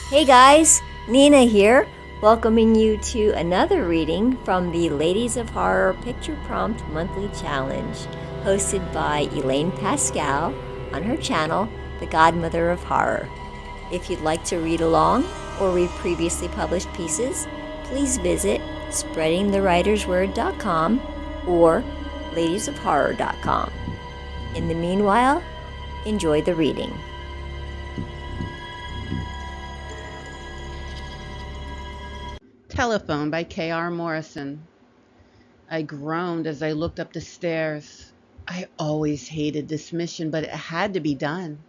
Hey guys, Nina here, welcoming you to another reading from the Ladies of Horror Picture Prompt Monthly Challenge, hosted by Elaine Pascale on her channel, The Godmother of Horror. If you'd like to read along or read previously published pieces, please visit spreadingthewritersword.com or ladiesofhorror.com. In the meanwhile, enjoy the reading. Telephone by K.R. Morrison. I groaned as I looked up the stairs. I always hated this mission, but it had to be done.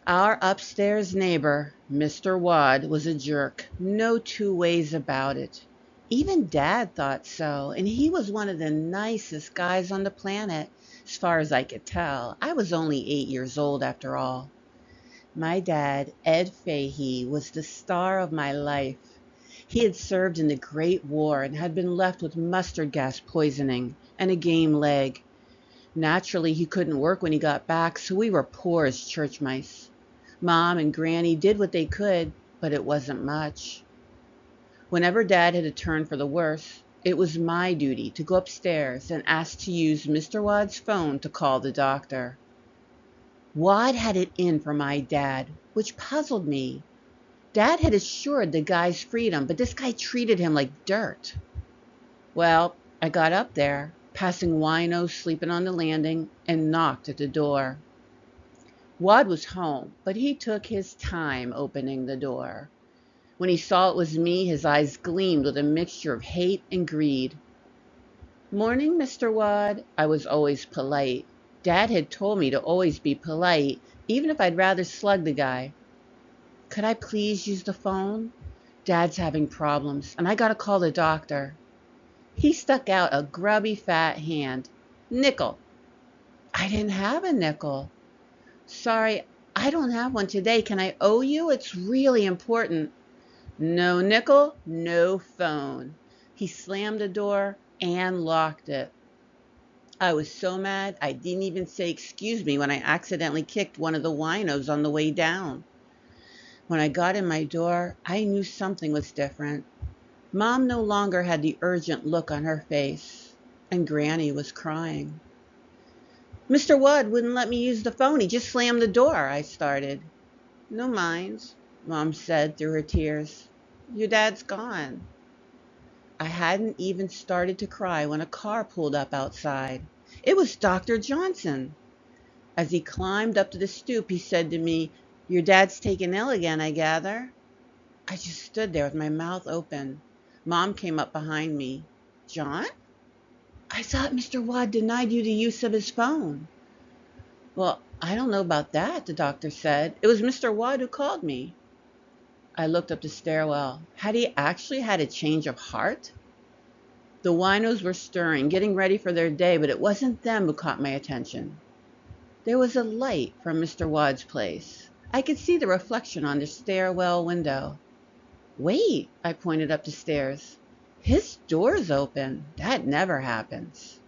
Our upstairs neighbor, Mr. Wadd, was a jerk. No two ways about it. Even Dad thought so, and he was one of the nicest guys on the planet, as far as I could tell. I was only 8 years old after all. My dad, Ed Fahey, was the star of my life. He had served in the Great War and had been left with mustard gas poisoning and a game leg. Naturally, he couldn't work when he got back, so we were poor as church mice. Mom and Granny did what they could, but it wasn't much. Whenever Dad had a turn for the worse, it was my duty to go upstairs and ask to use Mr. Wadd's phone to call the doctor. Wadd had it in for my dad, which puzzled me. Dad had assured the guy's freedom, but this guy treated him like dirt. Well, I got up there, passing winos sleeping on the landing, and knocked at the door. Wadd was home, but he took his time opening the door. When he saw it was me, his eyes gleamed with a mixture of hate and greed. "Morning, Mr. Wadd." I was always polite. Dad had told me to always be polite, even if I'd rather slug the guy. "Could I please use the phone? Dad's having problems, and I gotta call the doctor." He stuck out a grubby fat hand. "Nickel." I didn't have a nickel. "Sorry, I don't have one today. Can I owe you? It's really important." "No nickel, no phone." He slammed the door and locked it. I was so mad I didn't even say excuse me when I accidentally kicked one of the winos on the way down. When I got in my door, I knew something was different. Mom no longer had the urgent look on her face, and Granny was crying. "Mr. Wadd wouldn't let me use the phone. He just slammed the door," I started. "No minds," Mom said through her tears. "Your dad's gone." I hadn't even started to cry when a car pulled up outside. It was Dr. Johnson. As he climbed up to the stoop, he said to me, "Your dad's taken ill again, I gather." I just stood there with my mouth open. Mom came up behind me. "John? I thought Mr. Wadd denied you the use of his phone." "Well, I don't know about that," the doctor said. "It was Mr. Wadd who called me." I looked up the stairwell. Had he actually had a change of heart? The winos were stirring, getting ready for their day, but it wasn't them who caught my attention. There was a light from Mr. Wadd's place. I could see the reflection on the stairwell window. "Wait," I pointed up the stairs. "His door's open. That never happens."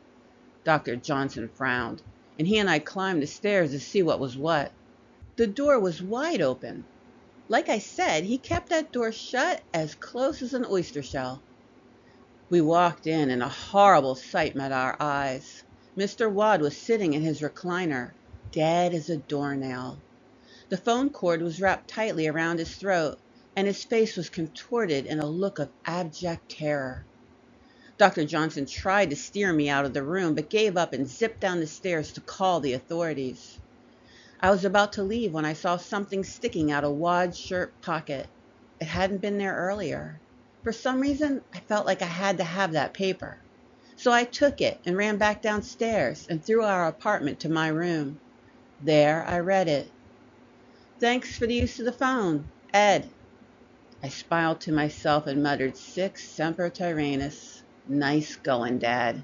Dr. Johnson frowned, and he and I climbed the stairs to see what was what. The door was wide open. Like I said, he kept that door shut as close as an oyster shell. We walked in, and a horrible sight met our eyes. Mr. Wadd was sitting in his recliner, dead as a doornail. The phone cord was wrapped tightly around his throat, and his face was contorted in a look of abject terror. Dr. Johnson tried to steer me out of the room, but gave up and zipped down the stairs to call the authorities. I was about to leave when I saw something sticking out of Wadd's shirt pocket. It hadn't been there earlier. For some reason, I felt like I had to have that paper. So I took it and ran back downstairs and through our apartment to my room. There I read it. "Thanks for the use of the phone, Ed." I smiled to myself and muttered, "Sic semper tyrannis." Nice going, Dad.